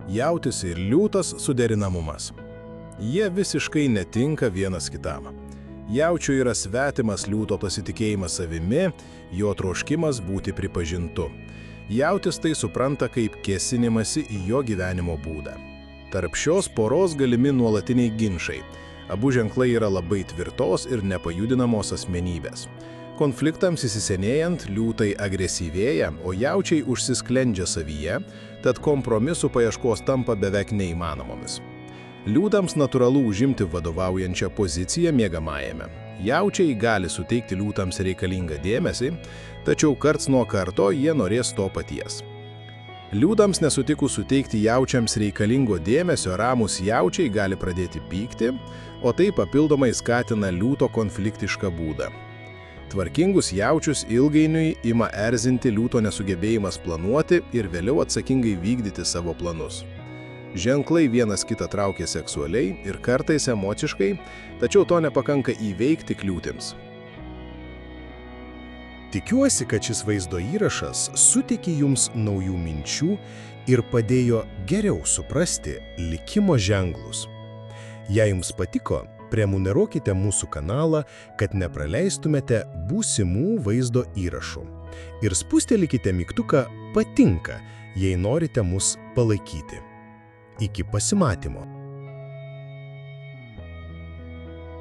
Jautis ir liūtas suderinamumas. Jie visiškai netinka vienas kitam. Jaučiui yra svetimas liūto pasitikėjimas savimi, jo troškimas būti pripažintu. Jautis tai supranta kaip kėsinimąsi į jo gyvenimo būdą. Tarp šios poros galimi nuolatiniai ginčai. Abu ženklai yra labai tvirtos ir nepajudinamos asmenybės. Konfliktams įsisenėjant liūtai agresyvėja, o jaučiai užsisklendžia savyje, tad kompromisų paieškos tampa beveik neįmanomomis. Liūtams natūralu užimti vadovaujančią poziciją miegamajame. Jaučiai gali suteikti liūtams reikalingą dėmesį, tačiau karts nuo karto jie norės to paties. Liūtams nesutikus suteikti jaučiams reikalingo dėmesio, ramūs jaučiai gali pradėti pykti, o tai papildomai skatina liūto konfliktišką būdą. Tvarkingus jaučius ilgainiui ima erzinti liūto nesugebėjimas planuoti ir vėliau atsakingai vykdyti savo planus. Ženklai vienas kitą traukia seksualiai ir kartais emociškai, tačiau to nepakanka įveikti kliūtims. Tikiuosi, kad šis vaizdo įrašas suteikė jums naujų minčių ir padėjo geriau suprasti likimo ženklus. Jei jums patiko, prenumeruokite mūsų kanalą, kad nepraleistumėte būsimų vaizdo įrašų. Ir spustelėkite mygtuką patinka, jei norite mus palaikyti. Iki pasimatymo.